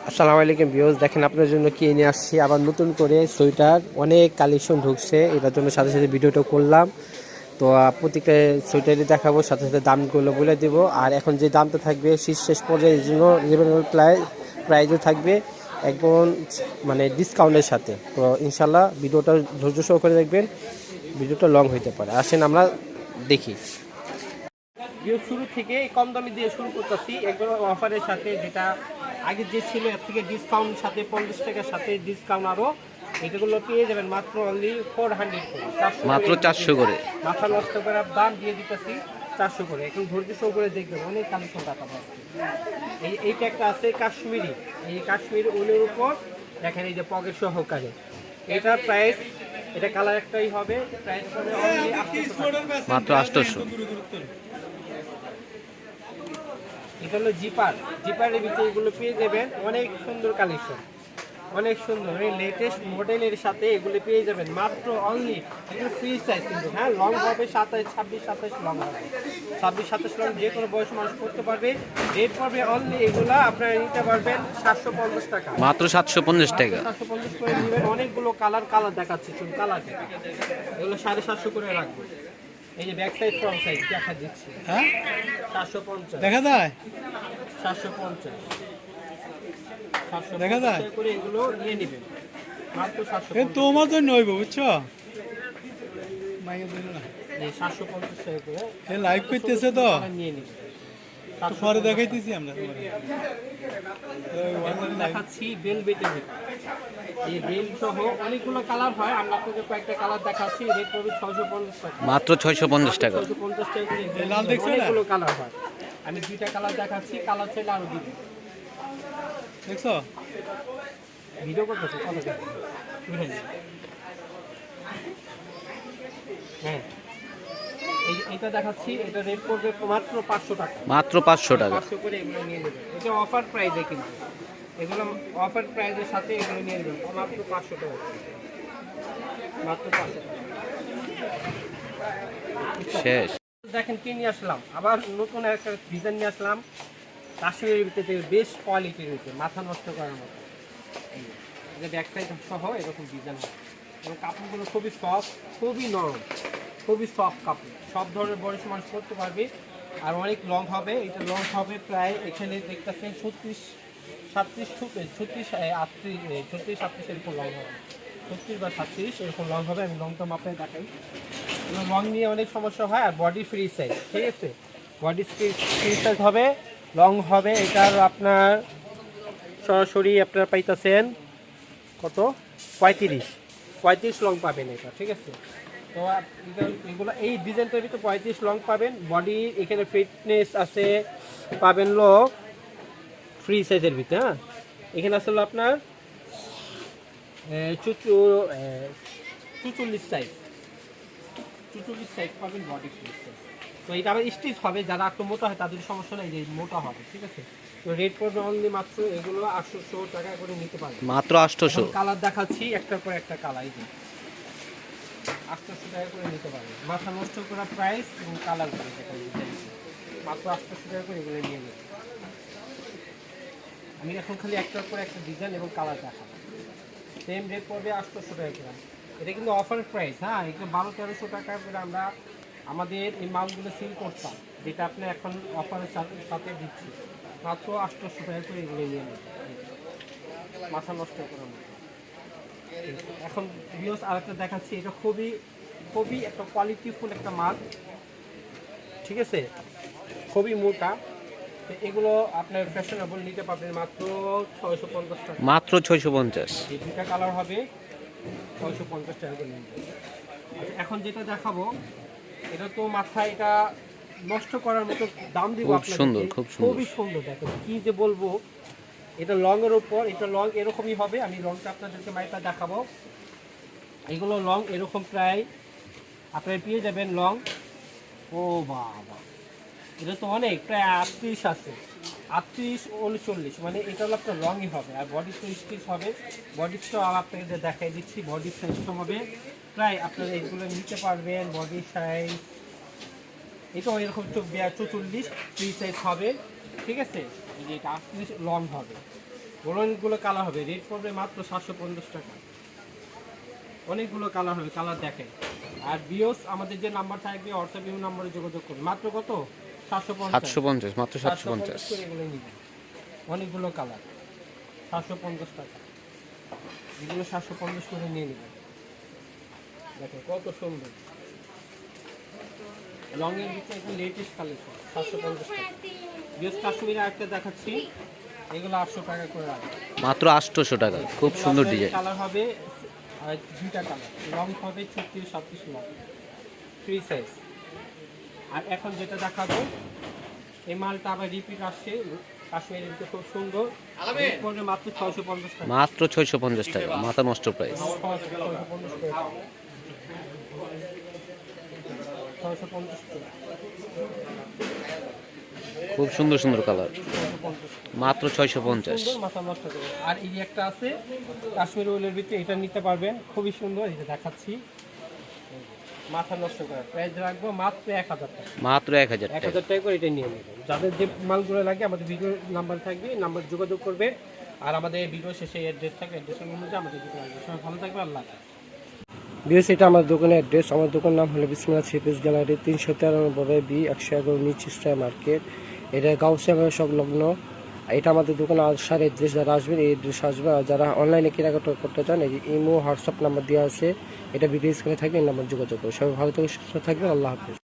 আসসালামু আলাইকুম ভিউয়ার্স, দেখেন আপনার জন্য কি নিয়ে আসছি। আবার নতুন করে সোয়েটার অনেক কালেকশন ঢুকছে, এটার জন্য সাথে সাথে ভিডিওটা করলাম। তো প্রত্যেকটা সোয়েটারই দেখাবো, সাথে সাথে দামগুলো বলে দেবো। আর এখন যে দামটা থাকবে শেষ পর্যায়ে জন্য রিজনেবল প্রাইজে থাকবে, একদম মানে ডিসকাউন্টের সাথে। তো ইনশাল্লাহ ভিডিওটা ধৈর্য সহকারে দেখবেন, ভিডিওটা লং হইতে পারে। আসেন আমরা দেখি। শুরু থেকে কম দামি দিয়ে শুরু করতেছি, একবার অফারের সাথে, যেটা আগে যে ছিল এর থেকে ডিসকাউন্ট সাথে 50 টাকার সাথে ডিসকাউন্ট আরও। এটাগুলো পেয়ে যাবেন মাত্র অনলি 400 করে, মাত্র 400 করে। মাথা নষ্ট করার দাম দিয়ে দিতেছি 400 করে। এখন ধৈর্য সহকারে দেখবেন, অনেক কালেকশন টাকা পাচ্ছে। এইটা একটা আছে কাশ্মীরি, এই কাশ্মীরি উলের উপর দেখেন এই যে পকেট সহকারে, এটার প্রাইস, এটা কালার একটাই হবে, প্রাইস হবে অনলি 800 মাত্র 800। এটা হলো জিপারের ভিতরে এগুলো পেয়ে যাবেন, অনেক সুন্দর কালেকশন, অনেক সুন্দর। এই লেটেস্ট মডেলের সাথে এগুলো পেয়ে যাবেন মাত্র অনলি, এগুলো ফ্রি সাইজ কিন্তু, হ্যাঁ লং হবে 26 লং হবে, 26-27 লং যে কোনো বয়স মানুষ করতে পারবে। রেট পড়বে অনলি, এগুলো আপনারা নিতে পারবেন 750 টাকা, মাত্র 750 টাকা। 750 করে নেবেন। অনেকগুলো কালার দেখাচ্ছি, শুধু কালার এগুলো 750 করে রাখবো। এই যে ব্যাক সাইড ফ্রন্ট সাইড দেখা দিচ্ছি, হ্যাঁ 750 দেখা যায়, 750 দেখা যায় করে এগুলো নিয়ে নেবেন মাত্র 750। তোমার জন্য হইব, বুঝছো? মাইকে দিল না, এই 750 টাকা করে এ লাইভ করতেছে তো, নিয়ে নেবেন। তো পরে দেখাইতেছি আমরা দেখাচ্ছি বেলভেটের ভিতরে, এই বেল সহ অনেকগুলো কালার হয়, আমরা আপনাকে কয়েকটা কালার দেখাচ্ছি। রেট পড়বে 650 টাকা, মাত্র 650 টাকা। 650 টাকা করে লাল দেখছেন না? অনেকগুলো কালার হয়, আমি দুইটা কালার দেখাচ্ছি, কালার চাইলে আরো দিব। দেখছো ভিডিও করতেছে কত টাকা? হ্যাঁ এটা দেখাচ্ছি, এটা রেট পড়বে মাত্র 500 টাকা, মাত্র 500 টাকা। 500 করে এগুলো নিয়ে নেবেন। এটা অফার প্রাইসে, কিন্তু এগুলো অফার প্রাইসের সাথে এগুলো নিয়ে নেবেন মাত্র 500 টাকা, মাত্র 500 টাকা। শেষ। দেখেন কি নিয়ে আসলাম, আবার নতুন একটা ডিজাইন নিয়ে আসলাম, কাশ্মীরের ভিতরে বেশ কোয়ালিটির ভিতরে, মাথা নষ্ট করার মতো। এই যে ব্যাক সাইড সহ এরকম ডিজাইন হয়, এবং কাপড়গুলো খুবই সফট, খুবই নরম, খুবই সফট কাপড়, সব ধরনের বয়স মানুষ করতে পারবে। আর অনেক লং হবে, এটা লং হবে প্রায়, এখানে দেখতেছেন 36-37 এরকম লং হবে, 36 বা 37 এরকম লং হবে। আমি লংটা মাপে দেখাই, লং নিয়ে অনেক সমস্যা হয়। আর বডি ফ্রি সাইজ, ঠিক আছে, বডি ফ্রি সাইজ হবে, লং হবে। এটার আপনার সরাসরি আপনার পাইতেছেন কত, 35 লং পাবেন এটা, ঠিক আছে। তো এগুলো এই ডিজাইনটার ভিতরে 35 লং পাবেন। বডি এখানে ফিটনেস আছে পাবেন লো ফ্রি সাইজের ভিতরে, হ্যাঁ এখানে আসলে আপনার 44 সাইজ, 44 সাইজ পাবেন বডি ফ্রি সাইজ। তো এটা আবার স্টিচ হবে, যারা একটু মোটা হয় তাদের সমস্যা নেই, যে মোটা হবে, ঠিক আছে। তো রেট পড়বে অনলি মাত্র এগুলো 800 টাকা করে নিতে পারবেন, মাত্র 800। কালার দেখাচ্ছি একটার পর একটা কালার, এই যে 800 টাকা করে নিতে পারবেন। মাথা নষ্ট করা প্রাইস এবং কালার করে মাত্র 800 টাকা করে এগুলো নিয়ে নেবেন। আমি এখন খালি একটার পর একটা ডিজাইন এবং কালার দেখাবো, সেম রেট পড়বে 800 টাকা করে। এটা কিন্তু অফার প্রাইস, হ্যাঁ এটা 1200-1300 টাকা করে আমরা আমাদের এই মালগুলো সেল করতাম, যেটা আপনি এখন অফারের সাথে দিচ্ছি মাত্র 800 টাকা করে এগুলো নিয়ে নেবেন, মাথা নষ্ট করার মতো। এখন ভিউস আরেকটা দেখাচ্ছি, এটা খুবই একটা কোয়ালিটিফুল একটা মাল, ঠিক আছে, খুবই মোটা। এগুলো আপনার ফ্যাশনেবল নিতে পারবেন মাত্র 650 টাকা, মাত্র 650। এই দুটা কালার হবে 650 টাকা করে নিতে। আচ্ছা এখন যেটা দেখাবো, এটা তো মাথায় এটা নষ্ট করার মতো দাম দিব আপনাদের, সুন্দর, খুব সুন্দর, খুবই সুন্দর। দেখেন কি যে বলবো, এটা লং এর উপর, এটা লং এরকমই হবে। আমি লংটা আপনাদেরকে মাইপা দেখাবো। এগুলো লং এরকম প্রায় আপনারা পেয়ে যাবেন লং, ও বাবা এটা তো অনেক, প্রায় 38 আছে, 38-39, মানে এটা হলো আপনার লংই হবে। আর বডি তো স্টিচ হবে, বডি তো আপনাদের দেখাই দিচ্ছি, বডি সাইজটা হবে প্রায় আপনারা এগুলো নিতে পারবেন। বডি সাইজ এটাও এরকম 44 ফ্রি সাইজ হবে, ঠিক আছে। এই যে এটা 38 লং হবে, অনেকগুলো কালার হবে, রেট পড়বে মাত্র 750 টাকা। অনেকগুলো কালার হবে, কালার দেখেন। আর বিওস আমাদের যে নাম্বার থাকবে হোয়াটসঅ্যাপ ইউ নম্বরে যোগাযোগ করুন। মাত্র কত? 750। 750, মাত্র 750। করে এগুলো নিবেন। অনেকগুলো কালার, 750 টাকা। এগুলো 750 করে নিয়ে নেবেন। দেখেন কত সুন্দর রঙের ভিতরে একদম লেটেস্ট কালেকশন, 750 টাকা। বিওস কাশ্মীরে একটা দেখাচ্ছি, এগুলো 800 টাকা করে রাখবে। মাত্র 800 টাকা, খুব সুন্দর ডিজাইন। কালার হবে আর দুইটা কালার, রং হবে 36 37 লাখ, ফ্রি সাইজ। আর এখন যেটা দেখাবো এই মালটা আবার রিপিট আসছে, কাশ্মীরের ভিতরে খুব সুন্দর, পড়বে মাত্র 650 টাকা। মাত্র 650 টাকা, মাথা নষ্ট প্রাইস। 650 টাকা। 650 টাকা। খুব সুন্দর সুন্দর কালার, 650 টাকা। মাত্র 650। সুন্দর, মাথা নষ্ট করে। আর এই একটা আছে কাশ্মীর উলের ভিতরে, এটা নিতে পারবেন, খুবই সুন্দর। এটা দেখাচ্ছি, মাথা নষ্ট করে। প্রাইস রাখবো মাত্র 1000 টাকা। মাত্র 1000 টাকা। 1000 টাকা করে এটা নিয়ে নেবেন। যাদের যে মালগুলো লাগে আমাদের ভিডিও নাম্বার থাকবে, নাম্বার যোগাযোগ করবে। আর আমাদের ভিডিও শেষে অ্যাড্রেস থাকবে, অ্যাড্রেসের অনুযায়ী আমাদের দিতে লাগবে। সবাই ভালো থাকবে, আল্লাহ হাফেজ। বিএস, এটা আমার দোকানের অ্যাড্রেস। আমার দোকানের নাম হলো বিসমিল্লাহ থ্রি পিস গ্যালারি, 393 বি 111 নিচ ইস্টার মার্কেট। এটা গাউসিয়া সংলগ্ন। এটা আমাদের দোকানে আসার অ্যাড্রেস, যারা আসবেন এই অ্যাড্রেস আসবে। আর যারা অনলাইনে কেনাকাটা করতে চান, এই ইমো হোয়াটসঅ্যাপ নাম্বার দেওয়া আছে, এটা ভিডিও স্ক্রিনে থাকবে, এই নাম্বার যোগাযোগ করবে। সবাই ভালো থেকে সুস্থ থাকবেন, আল্লাহ হাফেজ।